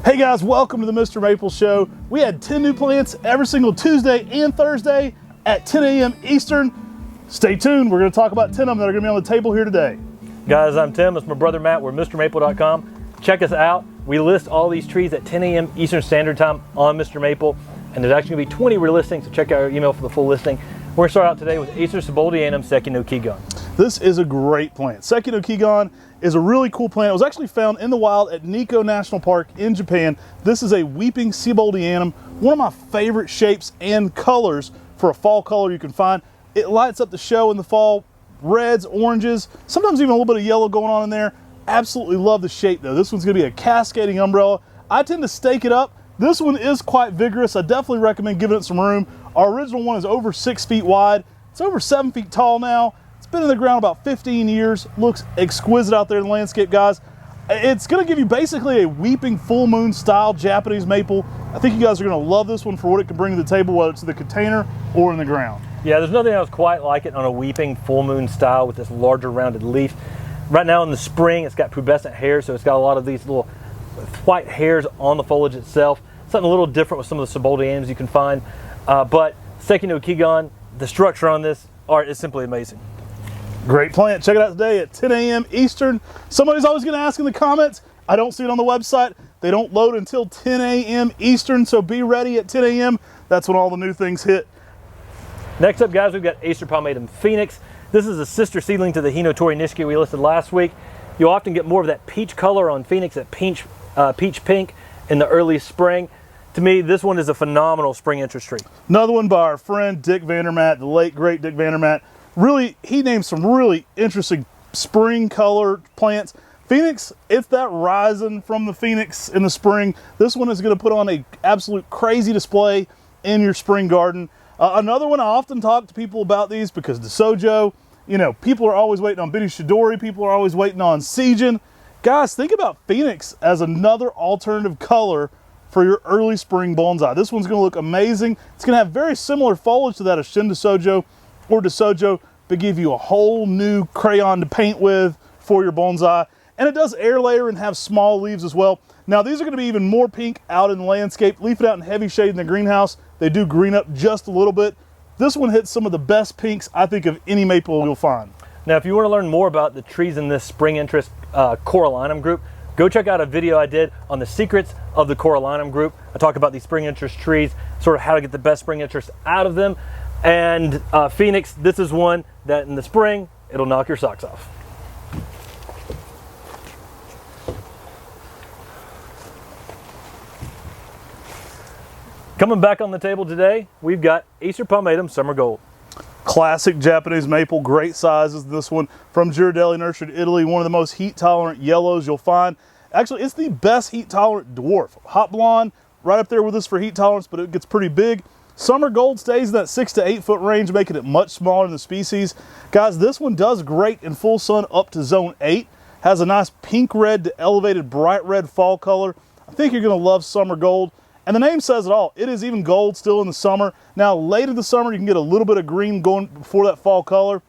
Hey guys, welcome to the Mr. Maple Show. We had 10 new plants every single Tuesday and Thursday at 10 a.m. Eastern. Stay tuned, we're going to talk about 10 of them that are going to be on the table here today. Guys, I'm Tim, it's my brother Matt, we're MrMaple.com. Check us out. We list all these trees at 10 a.m. Eastern Standard Time on Mr. Maple, and there's actually going to be 20 we're listing, so check out our email for the full listing. We're going to start out today with Acer Sabdiensis Sekino-Kigon. This is a great plant. Sekino-Kigon is a really cool plant. It was actually found in the wild at Nikko National Park in Japan. This is a weeping Sabdiensis, one of my favorite shapes and colors for a fall color you can find. It lights up the show in the fall, reds, oranges, sometimes even a little bit of yellow going on in there. Absolutely love the shape though. This one's gonna be a cascading umbrella. I tend to stake it up. This one is quite vigorous. I definitely recommend giving it some room. Our original one is over 6 feet wide. It's over 7 feet tall now. It's been in the ground about 15 years. Looks exquisite out there in the landscape, guys. It's gonna give you basically a weeping full moon style Japanese maple. I think you guys are gonna love this one for what it can bring to the table, whether it's in the container or in the ground. Yeah, there's nothing else quite like it on a weeping full moon style with this larger rounded leaf. Right now in the spring, it's got pubescent hairs, so it's got a lot of these little white hairs on the foliage itself. Something a little different with some of the Sabdiensis you can find. But Sekino-Kigon, the structure on this art is simply amazing. Great plant. Check it out today at 10 a.m. Eastern. Somebody's always going to ask in the comments. I don't see it on the website. They don't load until 10 a.m. Eastern, so be ready at 10 a.m. That's when all the new things hit. Next up, guys, we've got Acer Pomatum Phoenix. This is a sister seedling to the Hinotori Nishiki we listed last week. You'll often get more of that peach color on Phoenix, that peach pink in the early spring. To me, this one is a phenomenal spring interest tree. Another one by our friend Dick Vandermaat, the late great Dick Vandermaat. Really, he named some really interesting spring color plants. Phoenix, it's that rising from the Phoenix in the spring. This one is going to put on an absolute crazy display in your spring garden. Another one, I often talk to people about these because the Sojo, you know, people are always waiting on Benny Shidori, people are always waiting on Seijin. Guys, think about Phoenix as another alternative color for your early spring bonsai. This one's gonna look amazing. It's gonna have very similar foliage to that of Shin Sojo or DeSojo, but give you a whole new crayon to paint with for your bonsai. And it does air layer and have small leaves as well. Now these are gonna be even more pink out in the landscape. Leaf it out in heavy shade in the greenhouse. They do green up just a little bit. This one hits some of the best pinks, I think, of any maple you'll find. Now, if you want to learn more about the trees in this spring interest Corallinum group, go check out a video I did on the secrets of the Corallinum group. I talk about these spring interest trees, sort of how to get the best spring interest out of them. And Phoenix, this is one that in the spring, it'll knock your socks off. Coming back on the table today, we've got Acer Pomatum Summer Gold. Classic Japanese maple, great sizes. This one from Girardelli Nursery, Italy, one of the most heat-tolerant yellows you'll find. Actually, it's the best heat-tolerant dwarf. Hot blonde, right up there with us for heat tolerance, but it gets pretty big. Summer Gold stays in that 6 to 8 foot range, making it much smaller than the species. Guys, this one does great in full sun up to zone 8. Has a nice pink red to elevated bright red fall color. I think you're gonna love Summer Gold. And the name says it all. It is even gold still in the summer. Now, late in the summer, you can get a little bit of green going before that fall color.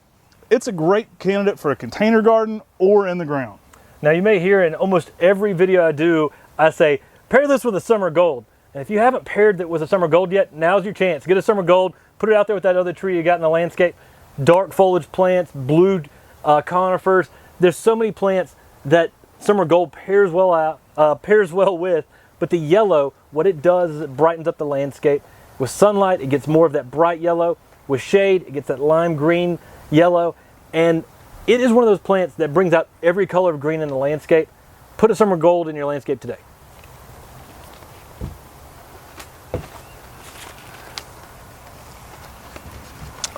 It's a great candidate for a container garden or in the ground. Now, you may hear in almost every video I do, I say, pair this with a Summer Gold. And if you haven't paired it with a Summer Gold yet, now's your chance. Get a Summer Gold, put it out there with that other tree you got in the landscape. Dark foliage plants, blue conifers. There's so many plants that Summer Gold pairs well with. But the yellow, what it does is it brightens up the landscape. With sunlight, it gets more of that bright yellow. With shade, it gets that lime green yellow. And it is one of those plants that brings out every color of green in the landscape. Put a Summer Gold in your landscape today.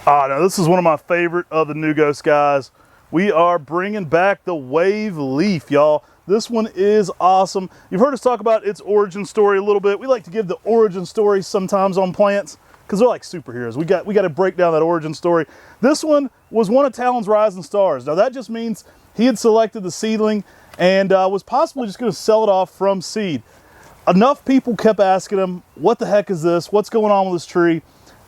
Now this is one of my favorite of the Nugos, guys. We are bringing back the Wave Leaf, y'all. This one is awesome. You've heard us talk about its origin story a little bit. We like to give the origin story sometimes on plants because they're like superheroes. We got to break down that origin story. This one was one of Talon's rising stars. Now that just means he had selected the seedling and was possibly just going to sell it off from seed. Enough people kept asking him, what the heck is this? What's going on with this tree?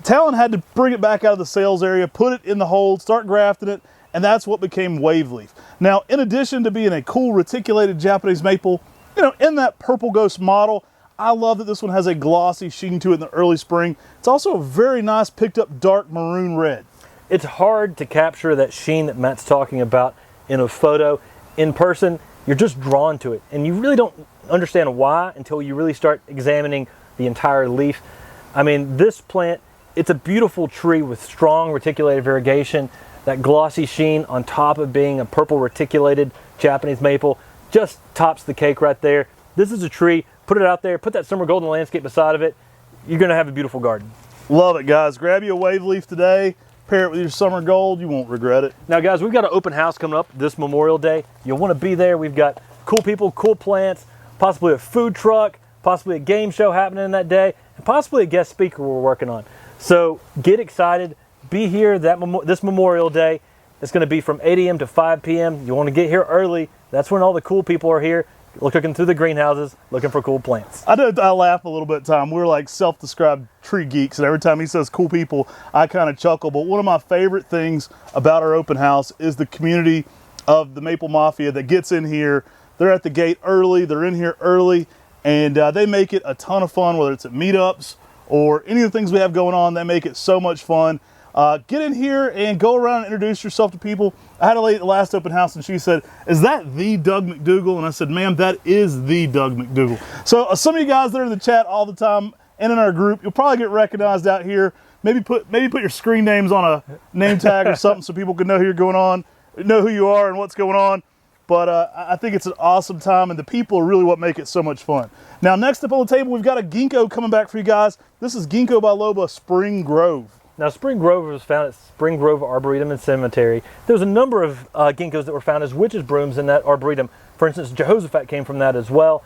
Talon had to bring it back out of the sales area, put it in the hold, start grafting it, and that's what became Wave Leaf. Now, in addition to being a cool reticulated Japanese maple, you know, in that Purple Ghost model. I love that this one has a glossy sheen to it in the early spring. It's also a very nice picked up dark maroon red. It's hard to capture that sheen that Matt's talking about in a photo. In person, you're just drawn to it, and you really don't understand why until you really start examining the entire leaf. I mean, this plant, it's a beautiful tree with strong reticulated variegation. That glossy sheen on top of being a purple reticulated Japanese maple just tops the cake right there. This is a tree, put it out there, put that summer golden landscape beside of it, you're gonna have a beautiful garden. Love it, guys. Grab you a wave leaf today, pair it with your summer gold, you won't regret it. Now guys, we've got an open house coming up this Memorial Day. You'll wanna be there. We've got cool people, cool plants, possibly a food truck, possibly a game show happening that day, and possibly a guest speaker we're working on. So get excited, be here this Memorial Day. It's gonna be from 8 a.m. to 5 p.m. You wanna get here early. That's when all the cool people are here, looking through the greenhouses, looking for cool plants. I laugh a little bit, Tom. We're like self-described tree geeks, and every time he says cool people, I kind of chuckle. But one of my favorite things about our open house is the community of the Maple Mafia that gets in here. They're at the gate early, they're in here early, and they make it a ton of fun, whether it's at meetups or any of the things we have going on. They make it so much fun. Get in here and go around and introduce yourself to people. I had a lady at the last open house and she said, "Is that the Doug McDougal?" And I said, "Ma'am, that is the Doug McDougal." So some of you guys that are in the chat all the time and in our group, you'll probably get recognized out here. Maybe put your screen names on a name tag or something so people can know who you are and what's going on. But I think it's an awesome time, and the people are really what make it so much fun. Now, next up on the table, we've got a ginkgo coming back for you guys. This is Ginkgo biloba Spring Grove. Now, Spring Grove was found at Spring Grove Arboretum and Cemetery. There was a number of ginkgos that were found as witches' brooms in that arboretum. For instance, Jehoshaphat came from that as well.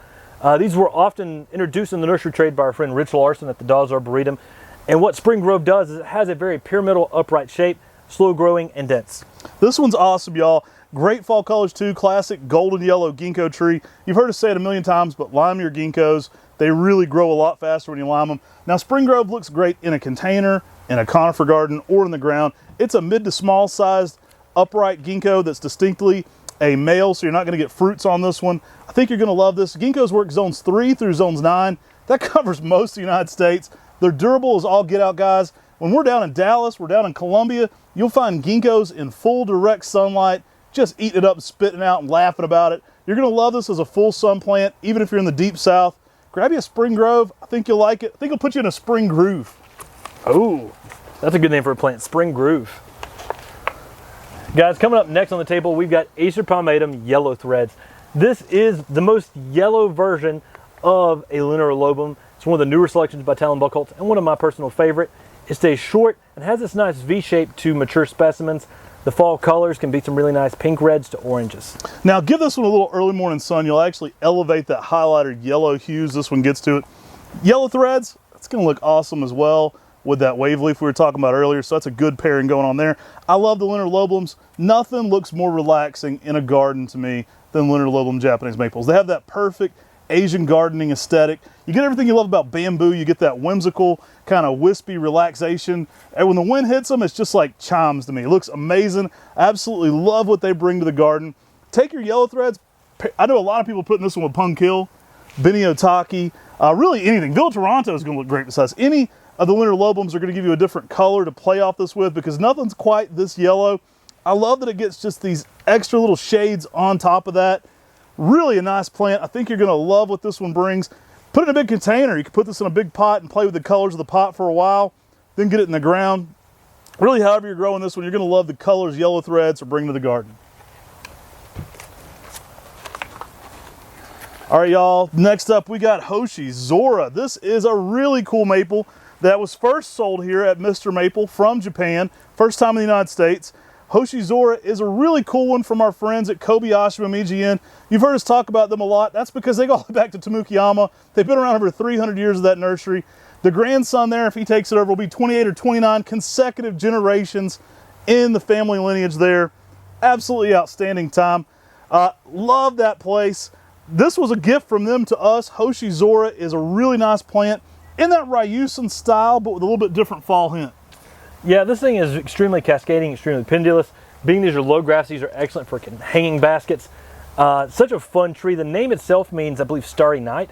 These were often introduced in the nursery trade by our friend Rich Larson at the Dawes Arboretum. And what Spring Grove does is it has a very pyramidal, upright shape, slow growing and dense. This one's awesome, y'all. Great fall colors too, classic golden yellow ginkgo tree. You've heard us say it a million times, but lime your ginkgos. They really grow a lot faster when you lime them. Now, Spring Grove looks great in a container, in a conifer garden, or in the ground. It's a mid to small sized upright ginkgo that's distinctly a male, so you're not gonna get fruits on this one. I think you're gonna love this. Ginkgos work zones 3 through zones 9. That covers most of the United States. They're durable as all get out, guys. When we're down in Dallas, we're down in Columbia, you'll find ginkgos in full direct sunlight, just eating it up, spitting out and laughing about it. You're gonna love this as a full sun plant, even if you're in the deep south. Grab you a Spring Grove. I think you'll like it. I think it'll put you in a spring groove. Oh, that's a good name for a plant, Spring Groove. Guys, coming up next on the table, we've got Acer Pomatum Yellow Threads. This is the most yellow version of a lunar lobum. It's one of the newer selections by Talon Buchholz and one of my personal favorite. It stays short and has this nice V shape to mature specimens. The fall colors can be some really nice pink reds to oranges. Now give this one a little early morning sun. You'll actually elevate that highlighted yellow hues this one gets to it. Yellow threads, it's gonna look awesome as well with that wave leaf we were talking about earlier, so that's a good pairing going on there. I love the lunar lobums. Nothing looks more relaxing in a garden to me than lunar lobum Japanese maples. They have that perfect Asian gardening aesthetic. You get everything you love about bamboo. You get that whimsical kind of wispy relaxation. And when the wind hits them, it's just like chimes to me. It looks amazing. I absolutely love what they bring to the garden. Take your yellow threads. I know a lot of people putting this one with Punkil, Benny Otaki, really anything. Ville Toronto is going to look great besides. Any of the lunar lobums are going to give you a different color to play off this with because nothing's quite this yellow. I love that it gets just these extra little shades on top of that. Really a nice plant. I think you're going to love what this one brings. Put it in a big container. You can put this in a big pot and play with the colors of the pot for a while, then get it in the ground. Really, however you're growing this one, you're going to love the colors yellow threads are bringing to the garden. All right, y'all. Next up, we got Hosi Zora. This is a really cool maple that was first sold here at MrMaple from Japan. First time in the United States. Hosi Zora is a really cool one from our friends at Kobayashi Momijin. You've heard us talk about them a lot. That's because they go all the way back to Tamukiyama. They've been around over 300 years of that nursery. The grandson there, if he takes it over, will be 28 or 29 consecutive generations in the family lineage there. Absolutely outstanding time. Love that place. This was a gift from them to us. Hosi Zora is a really nice plant in that Ryusen style, but with a little bit different fall hint. Yeah, this thing is extremely cascading, extremely pendulous. Being these are low grass, these are excellent for hanging baskets. Such a fun tree. The name itself means, I believe, starry night.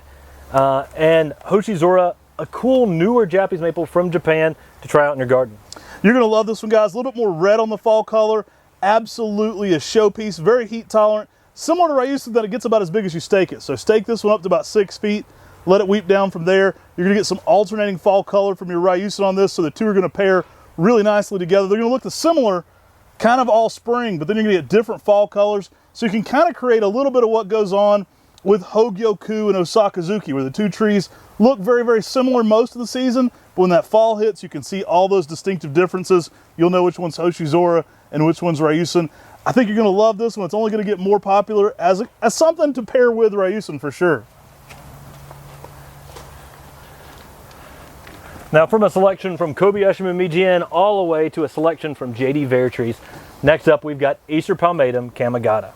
And Hosi Zora, a cool newer Japanese maple from Japan to try out in your garden. You're gonna love this one, guys. A little bit more red on the fall color. Absolutely a showpiece, very heat tolerant. Similar to Ryusen, that it gets about as big as you stake it. So stake this one up to about 6 feet, let it weep down from there. You're gonna get some alternating fall color from your Ryusen on this, so the two are gonna pair really nicely together. They're gonna look similar, kind of all spring, but then you're gonna get different fall colors. So you can kind of create a little bit of what goes on with Hogyoku and Osakazuki, where the two trees look very, very similar most of the season, but when that fall hits, you can see all those distinctive differences. You'll know which one's Hosi Zora and which one's Ryusen. I think you're gonna love this one. It's only gonna get more popular as something to pair with Ryusen for sure. Now, from a selection from Kobayashi Mimijin all the way to a selection from JD Vare Trees, next up we've got Acer Maawa Kamagata.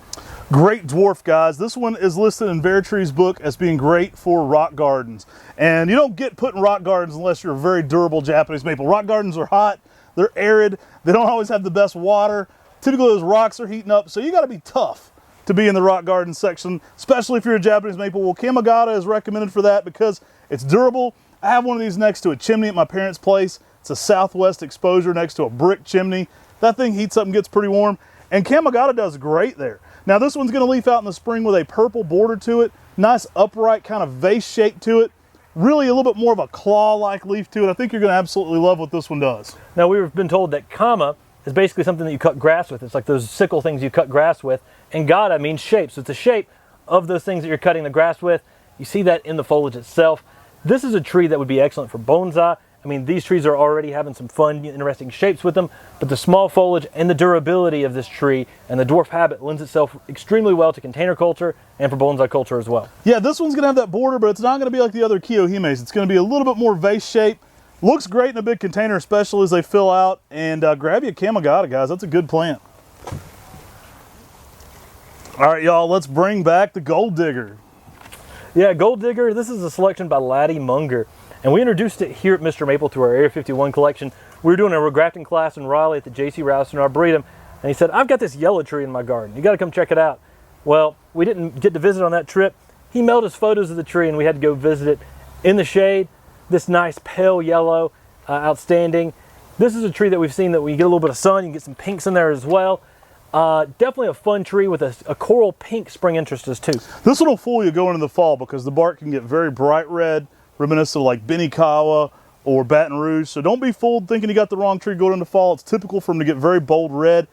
Great dwarf, guys. This one is listed in Veritree's book as being great for rock gardens. And you don't get put in rock gardens unless you're a very durable Japanese maple. Rock gardens are hot, they're arid, they don't always have the best water. Typically those rocks are heating up, so you gotta be tough to be in the rock garden section, especially if you're a Japanese maple. Well, Kamagata is recommended for that because it's durable. I have one of these next to a chimney at my parents' place. It's a southwest exposure next to a brick chimney. That thing heats up and gets pretty warm, and Kamagata does great there. Now this one's gonna leaf out in the spring with a purple border to it, nice upright kind of vase shape to it, really a little bit more of a claw-like leaf to it. I think you're gonna absolutely love what this one does. Now we've been told that kama is basically something that you cut grass with. It's like those sickle things you cut grass with, and gata means shape. So it's a shape of those things that you're cutting the grass with. You see that in the foliage itself. This is a tree that would be excellent for bonsai. I mean, these trees are already having some fun, interesting shapes with them, but the small foliage and the durability of this tree and the dwarf habit lends itself extremely well to container culture and for bonsai culture as well. Yeah, this one's gonna have that border, but it's not gonna be like the other Kiyohimes. It's gonna be a little bit more vase shape. Looks great in a big container, especially as they fill out. And grab you a Kamagata, guys. That's a good plant. All right, y'all, let's bring back the Gold Digger. Yeah, Gold Digger, this is a selection by Laddie Munger. And we introduced it here at MrMaple through our Area 51 collection. We were doing a regrafting class in Raleigh at the J.C. Rouse and Arboretum, and he said, I've got this yellow tree in my garden. You got to come check it out. Well, we didn't get to visit on that trip. He mailed us photos of the tree, and we had to go visit it in the shade. This nice pale yellow, outstanding. This is a tree that we've seen that when you get a little bit of sun, you can get some pinks in there as well. Definitely a fun tree with a coral pink spring interests too. This one will fool you going into the fall because the bark can get very bright red, reminiscent of like Benikawa or Baton Rouge. So don't be fooled thinking you got the wrong tree going into fall. It's typical for them to get very bold red.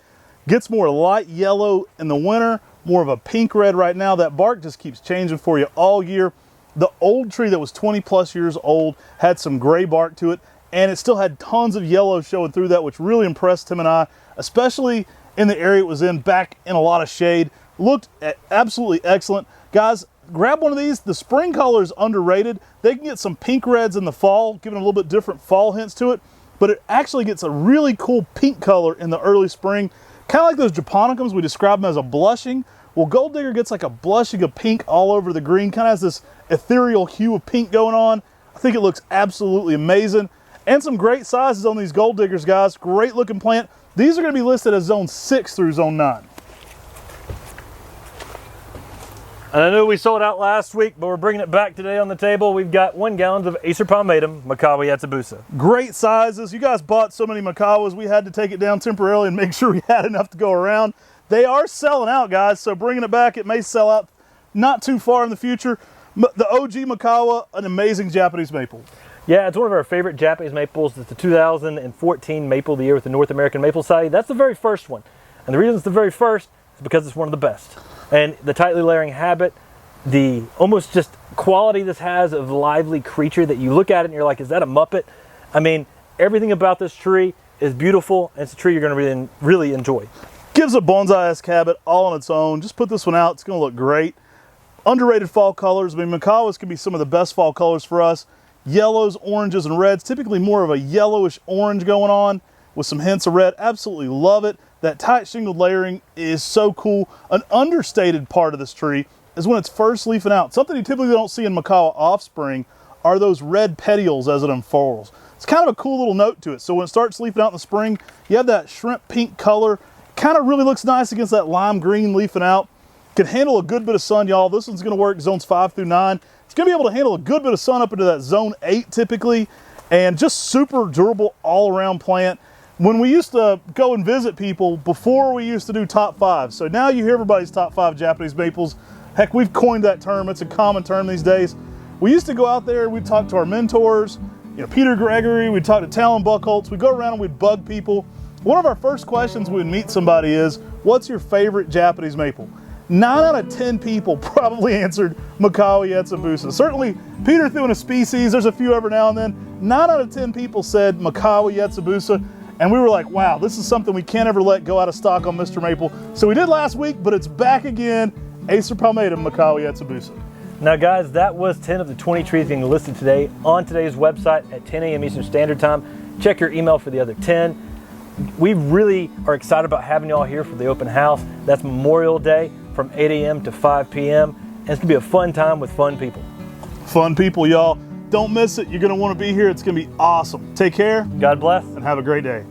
Gets more light yellow in the winter, more of a pink red right now. That bark just keeps changing for you all year. The old tree that was 20 plus years old had some gray bark to it, and it still had tons of yellow showing through that, which really impressed Tim and I, especially in the area it was in, back in a lot of shade. Looked absolutely excellent. Guys, grab one of these. The spring color is underrated. They can get some pink reds in the fall, giving a little bit different fall hints to it, but it actually gets a really cool pink color in the early spring. Kind of like those Japonicums, we describe them as a blushing. Well, Gold Digger gets like a blushing of pink all over the green, kind of has this ethereal hue of pink going on. I think it looks absolutely amazing. And some great sizes on these Gold Diggers, guys. Great looking plant. These are going to be listed as zone 6 through zone 9. And I know we sold out last week, but we're bringing it back today on the table. We've got 1 gallon of Acer Maawa Makawa Yatsubusa. Great sizes. You guys bought so many Makawas, we had to take it down temporarily and make sure we had enough to go around. They are selling out, guys, so bringing it back, it may sell out not too far in the future. The OG Makawa, an amazing Japanese maple. Yeah, it's one of our favorite Japanese maples. It's the 2014 Maple of the Year with the North American Maple Society. That's the very first one. And the reason it's the very first is because it's one of the best. And the tightly layering habit, the almost just quality this has of lively creature that you look at it and you're like, is that a Muppet? I mean, everything about this tree is beautiful, and it's a tree you're going to really enjoy. Gives a bonsai-esque habit all on its own. Just put this one out. It's going to look great. Underrated fall colors. I mean, Makawas can be some of the best fall colors for us. Yellows, oranges, and reds. Typically more of a yellowish orange going on with some hints of red. Absolutely love it. That tight shingled layering is so cool. An understated part of this tree is when it's first leafing out. Something you typically don't see in Makawa offspring are those red petioles as it unfurls. It's kind of a cool little note to it. So when it starts leafing out in the spring, you have that shrimp pink color. Kind of really looks nice against that lime green leafing out. Can handle a good bit of sun, y'all. This one's gonna work zones 5 through 9. It's gonna be able to handle a good bit of sun up into that zone 8 typically, and just super durable all around plant. When we used to go and visit people before we used to do top 5, so now you hear everybody's top 5 Japanese maples. Heck, we've coined that term. It's a common term these days. We used to go out there and we'd talk to our mentors, you know, Peter Gregory, we'd talk to Talon Buchholz, we'd go around and we'd bug people. One of our first questions when we meet somebody is, what's your favorite Japanese maple? 9 out of 10 people probably answered Makawa Yetsubusa. Certainly, Peter threw in a species, there's a few every now and then. 9 out of 10 people said Makawa Yetsubusa, and we were like, wow, this is something we can't ever let go out of stock on Mr. Maple. So we did last week, but it's back again, Acer Pomatum Makawa Yetsubusa. Now guys, that was 10 of the 20 trees being listed today on today's website at 10 a.m. Eastern Standard Time. Check your email for the other 10. We really are excited about having y'all here for the open house. That's Memorial Day from 8 a.m. to 5 p.m. And it's gonna be a fun time with fun people. Fun people, y'all. Don't miss it. You're gonna wanna be here. It's gonna be awesome. Take care. God bless. And have a great day.